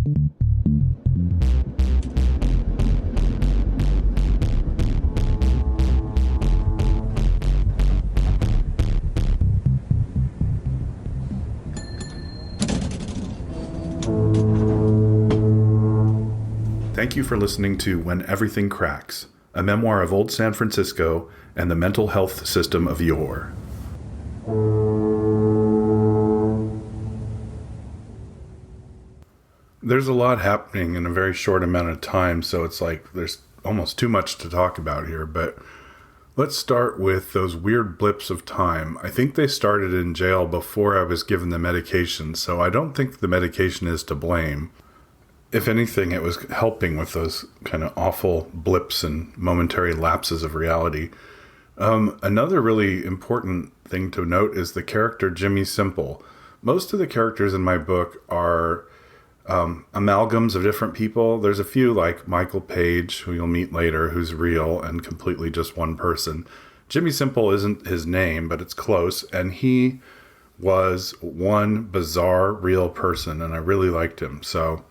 Thank you for listening to When Everything Cracks, a memoir of old San Francisco and the mental health system of yore. There's a lot happening in a very short amount of time, so it's like there's almost too much to talk about here, but let's start with those weird blips of time. I think they started in jail before I was given the medication, so I don't think the medication is to blame. If anything, it was helping with those kind of awful blips and momentary lapses of reality. Another really important thing to note is the character Jimmy Simple. Most of the characters in my book are amalgams of different people. There's a few like Michael Page, who you'll meet later, who's real and completely just one person. Jimmy Simple isn't his name, but it's close, and he was one bizarre, real person, and I really liked him. So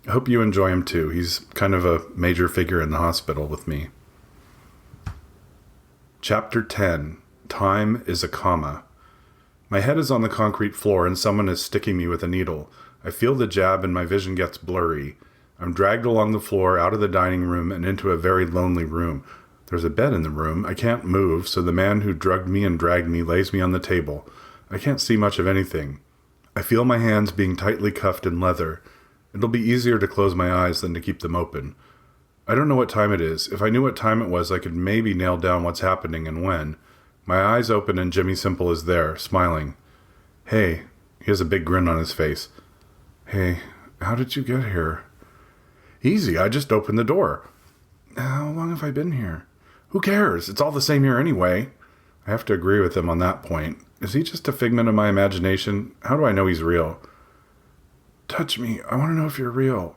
I hope you enjoy him too. He's kind of a major figure in the hospital with me. Chapter 10. Time is a comma. My head is on the concrete floor and someone is sticking me with a needle. I feel the jab and my vision gets blurry. I'm dragged along the floor out of the dining room and into a very lonely room. There's a bed in the room. I can't move, so the man who drugged me and dragged me lays me on the table. I can't see much of anything. I feel my hands being tightly cuffed in leather. It'll be easier to close my eyes than to keep them open. I don't know what time it is. If I knew what time it was, I could maybe nail down what's happening and when. My eyes open and Jimmy Simple is there, smiling. Hey, he has a big grin on his face. Hey, how did you get here? Easy, I just opened the door. How long have I been here? Who cares? It's all the same here anyway. I have to agree with him on that point. Is he just a figment of my imagination? How do I know he's real? Touch me. I want to know if you're real.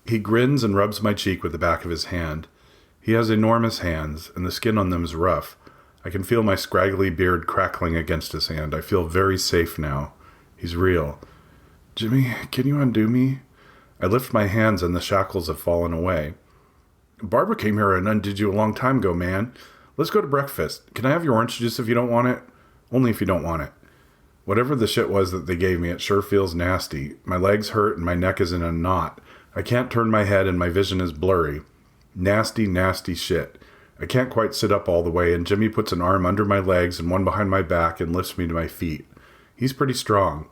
He grins and rubs my cheek with the back of his hand. He has enormous hands, and the skin on them is rough. I can feel my scraggly beard crackling against his hand. I feel very safe now. He's real. Jimmy, can you undo me? I lift my hands and the shackles have fallen away. Barbara came here and undid you a long time ago, man. Let's go to breakfast. Can I have your orange juice if you don't want it? Only if you don't want it. Whatever the shit was that they gave me, it sure feels nasty. My legs hurt and my neck is in a knot. I can't turn my head and my vision is blurry. Nasty, nasty shit. I can't quite sit up all the way, and Jimmy puts an arm under my legs and one behind my back and lifts me to my feet. He's pretty strong.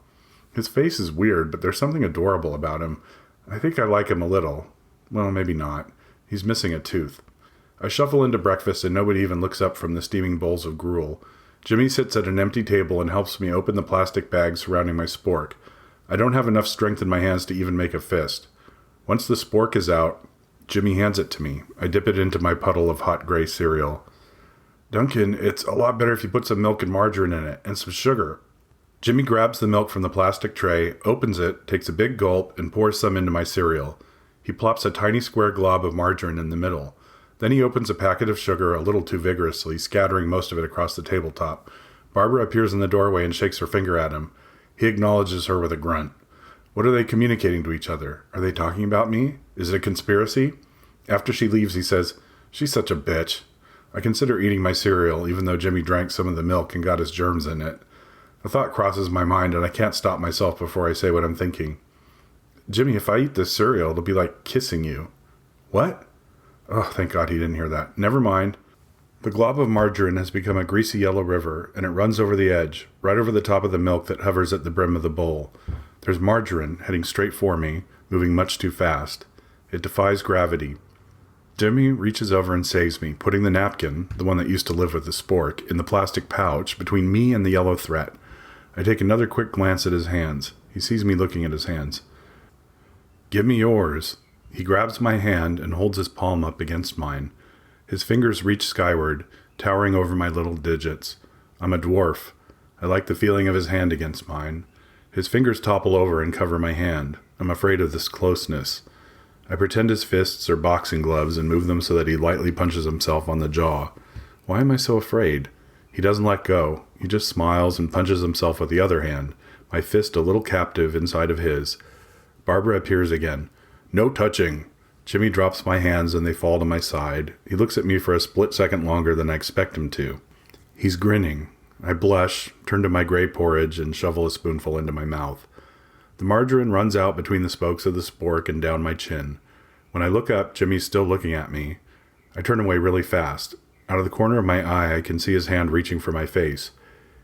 His face is weird, but there's something adorable about him. I think I like him a little. Well, maybe not. He's missing a tooth. I shuffle into breakfast and nobody even looks up from the steaming bowls of gruel. Jimmy sits at an empty table and helps me open the plastic bag surrounding my spork. I don't have enough strength in my hands to even make a fist. Once the spork is out, Jimmy hands it to me. I dip it into my puddle of hot gray cereal. Duncan, it's a lot better if you put some milk and margarine in it, and some sugar. Jimmy grabs the milk from the plastic tray, opens it, takes a big gulp, and pours some into my cereal. He plops a tiny square glob of margarine in the middle. Then he opens a packet of sugar a little too vigorously, scattering most of it across the tabletop. Barbara appears in the doorway and shakes her finger at him. He acknowledges her with a grunt. What are they communicating to each other? Are they talking about me? Is it a conspiracy? After she leaves, he says, She's such a bitch. I consider eating my cereal, even though Jimmy drank some of the milk and got his germs in it. A thought crosses my mind, and I can't stop myself before I say what I'm thinking. Jimmy, if I eat this cereal, it'll be like kissing you. What? Oh, thank God he didn't hear that. Never mind. The glob of margarine has become a greasy yellow river, and it runs over the edge, right over the top of the milk that hovers at the brim of the bowl. There's margarine heading straight for me, moving much too fast. It defies gravity. Jimmy reaches over and saves me, putting the napkin, the one that used to live with the spork, in the plastic pouch between me and the yellow threat. I take another quick glance at his hands. He sees me looking at his hands. Give me yours. He grabs my hand and holds his palm up against mine. His fingers reach skyward, towering over my little digits. I'm a dwarf. I like the feeling of his hand against mine. His fingers topple over and cover my hand. I'm afraid of this closeness. I pretend his fists are boxing gloves and move them so that he lightly punches himself on the jaw. Why am I so afraid? He doesn't let go. He just smiles and punches himself with the other hand, my fist a little captive inside of his. Barbara appears again. No touching. Jimmy drops my hands and they fall to my side. He looks at me for a split second longer than I expect him to. He's grinning. I blush, turn to my gray porridge, and shovel a spoonful into my mouth. The margarine runs out between the spokes of the spork and down my chin. When I look up, Jimmy's still looking at me. I turn away really fast. Out of the corner of my eye, I can see his hand reaching for my face.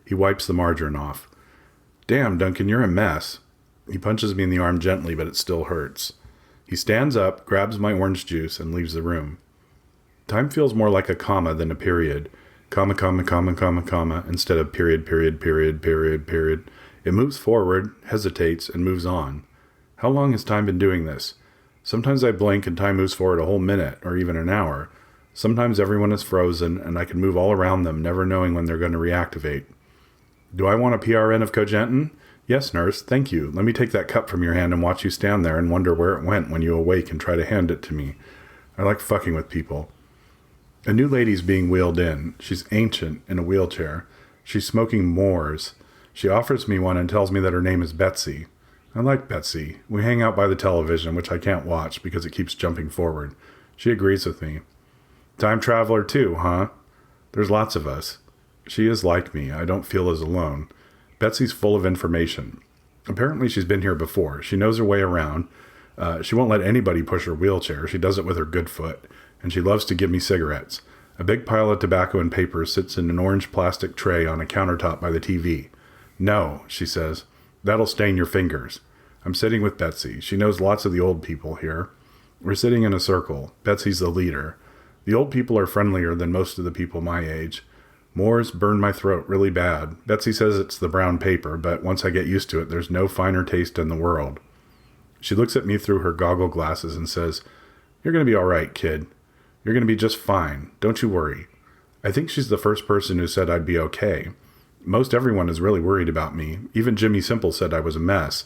He wipes the margarine off. Damn, Duncan, you're a mess. He punches me in the arm gently, but it still hurts. He stands up, grabs my orange juice, and leaves the room. Time feels more like a comma than a period. Comma, comma, comma, comma, comma, instead of period, period, period, period, period. It moves forward, hesitates, and moves on. How long has time been doing this? Sometimes I blink and time moves forward a whole minute, or even an hour. Sometimes everyone is frozen, and I can move all around them, never knowing when they're going to reactivate. Do I want a PRN of Cogentin? Yes, nurse, thank you. Let me take that cup from your hand and watch you stand there and wonder where it went when you awake and try to hand it to me. I like fucking with people. A new lady's being wheeled in. She's ancient, in a wheelchair. She's smoking Moors. She offers me one and tells me that her name is Betsy. I like Betsy. We hang out by the television, which I can't watch because it keeps jumping forward. She agrees with me. Time traveler too, huh? There's lots of us. She is like me. I don't feel as alone. Betsy's full of information. Apparently she's been here before. She knows her way around. She won't let anybody push her wheelchair. She does it with her good foot. And she loves to give me cigarettes. A big pile of tobacco and papers sits in an orange plastic tray on a countertop by the TV. No, she says. That'll stain your fingers. I'm sitting with Betsy. She knows lots of the old people here. We're sitting in a circle. Betsy's the leader. The old people are friendlier than most of the people my age. Moors burn my throat really bad. Betsy says it's the brown paper, but once I get used to it, there's no finer taste in the world. She looks at me through her goggle glasses and says, You're going to be all right, kid. You're going to be just fine. Don't you worry. I think she's the first person who said I'd be okay. Most everyone is really worried about me. Even Jimmy Simple said I was a mess.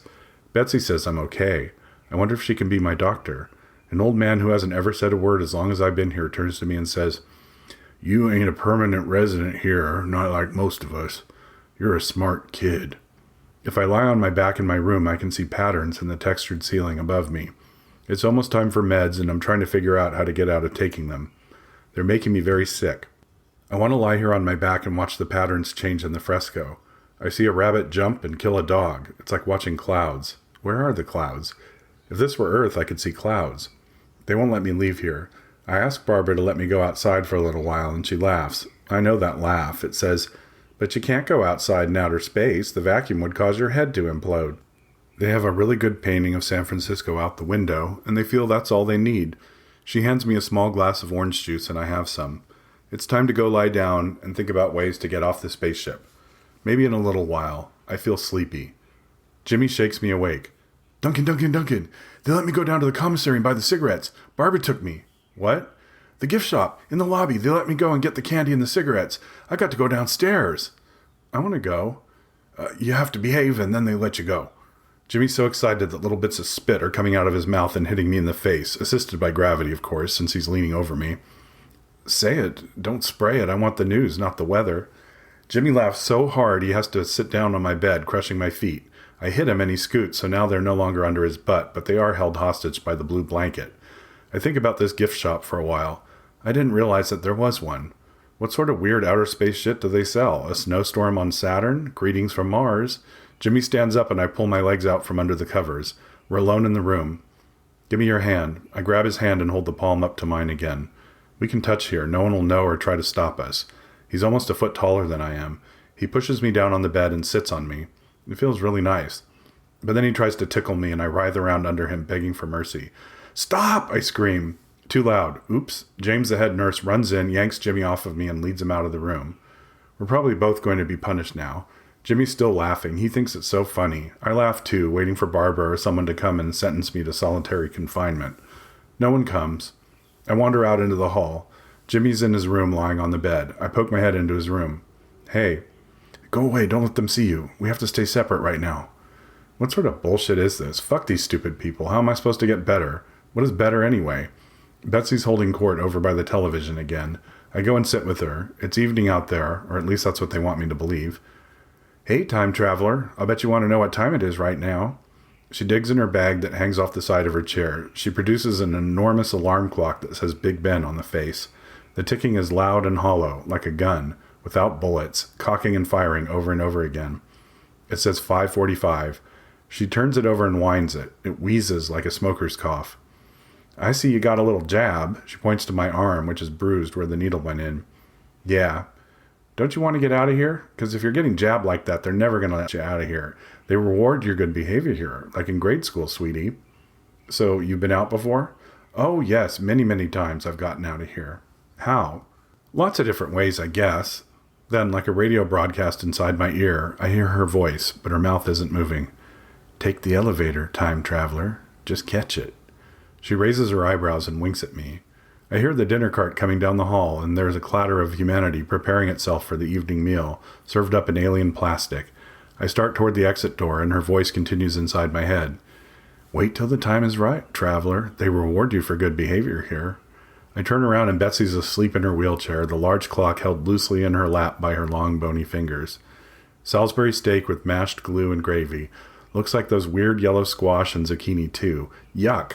Betsy says I'm okay. I wonder if she can be my doctor. An old man who hasn't ever said a word as long as I've been here turns to me and says, You ain't a permanent resident here, not like most of us. You're a smart kid. If I lie on my back in my room, I can see patterns in the textured ceiling above me. It's almost time for meds, and I'm trying to figure out how to get out of taking them. They're making me very sick. I want to lie here on my back and watch the patterns change in the fresco. I see a rabbit jump and kill a dog. It's like watching clouds. Where are the clouds? If this were Earth, I could see clouds. They won't let me leave here. I ask Barbara to let me go outside for a little while, and she laughs. I know that laugh. It says, But you can't go outside in outer space. The vacuum would cause your head to implode. They have a really good painting of San Francisco out the window, and they feel that's all they need. She hands me a small glass of orange juice, and I have some. It's time to go lie down and think about ways to get off the spaceship. Maybe in a little while. I feel sleepy. Jimmy shakes me awake. Duncan, Duncan, Duncan. They let me go down to the commissary and buy the cigarettes. Barbara took me. What? The gift shop. In the lobby. They let me go and get the candy and the cigarettes. I got to go downstairs. I want to go. You have to behave and then they let you go. Jimmy's so excited that little bits of spit are coming out of his mouth and hitting me in the face, assisted by gravity, of course, since he's leaning over me. Say it. Don't spray it. I want the news, not the weather. Jimmy laughs so hard he has to sit down on my bed, crushing my feet. I hit him and he scoots, so now they're no longer under his butt, but they are held hostage by the blue blanket. I think about this gift shop for a while. I didn't realize that there was one. What sort of weird outer space shit do they sell? A snowstorm on Saturn? Greetings from Mars? Jimmy stands up and I pull my legs out from under the covers. We're alone in the room. Give me your hand. I grab his hand and hold the palm up to mine again. We can touch here. No one will know or try to stop us. He's almost a foot taller than I am. He pushes me down on the bed and sits on me. It feels really nice. But then he tries to tickle me and I writhe around under him, begging for mercy. Stop! I scream. Too loud. Oops. James, the head nurse, runs in, yanks Jimmy off of me, and leads him out of the room. We're probably both going to be punished now. Jimmy's still laughing. He thinks it's so funny. I laugh too, waiting for Barbara or someone to come and sentence me to solitary confinement. No one comes. I wander out into the hall. Jimmy's in his room lying on the bed. I poke my head into his room. Hey. Go away. Don't let them see you. We have to stay separate right now. What sort of bullshit is this? Fuck these stupid people. How am I supposed to get better? What is better anyway? Betsy's holding court over by the television again. I go and sit with her. It's evening out there, or at least that's what they want me to believe. Hey, time traveler. I'll bet you want to know what time it is right now. She digs in her bag that hangs off the side of her chair. She produces an enormous alarm clock that says Big Ben on the face. The ticking is loud and hollow, like a gun, without bullets, cocking and firing over and over again. It says 5:45. She turns it over and winds it. It wheezes like a smoker's cough. I see you got a little jab. She points to my arm, which is bruised where the needle went in. Yeah. Don't you want to get out of here? Because if you're getting jabbed like that, they're never going to let you out of here. They reward your good behavior here, like in grade school, sweetie. So you've been out before? Oh, yes, many, many times I've gotten out of here. How? Lots of different ways, I guess. Then, like a radio broadcast inside my ear, I hear her voice, but her mouth isn't moving. Take the elevator, time traveler. Just catch it. She raises her eyebrows and winks at me. I hear the dinner cart coming down the hall, and there's a clatter of humanity preparing itself for the evening meal, served up in alien plastic. I start toward the exit door, and her voice continues inside my head. Wait till the time is right, traveler. They reward you for good behavior here. I turn around, and Betsy's asleep in her wheelchair, the large clock held loosely in her lap by her long, bony fingers. Salisbury steak with mashed glue and gravy. Looks like those weird yellow squash and zucchini, too. Yuck.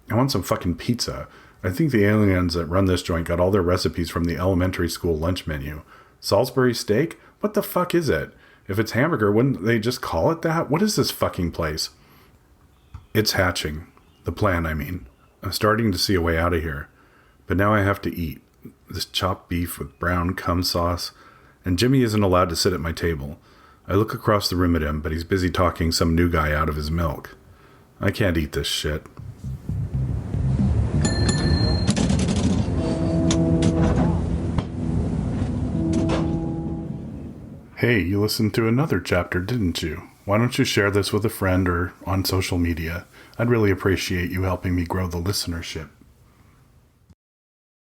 I want some fucking pizza. I think the aliens that run this joint got all their recipes from the elementary school lunch menu. Salisbury steak? What the fuck is it? If it's hamburger, wouldn't they just call it that? What is this fucking place? It's hatching. The plan, I mean. I'm starting to see a way out of here. But now I have to eat. This chopped beef with brown cum sauce. And Jimmy isn't allowed to sit at my table. I look across the room at him, but he's busy talking some new guy out of his milk. I can't eat this shit. Hey, you listened to another chapter, didn't you? Why don't you share this with a friend or on social media? I'd really appreciate you helping me grow the listenership.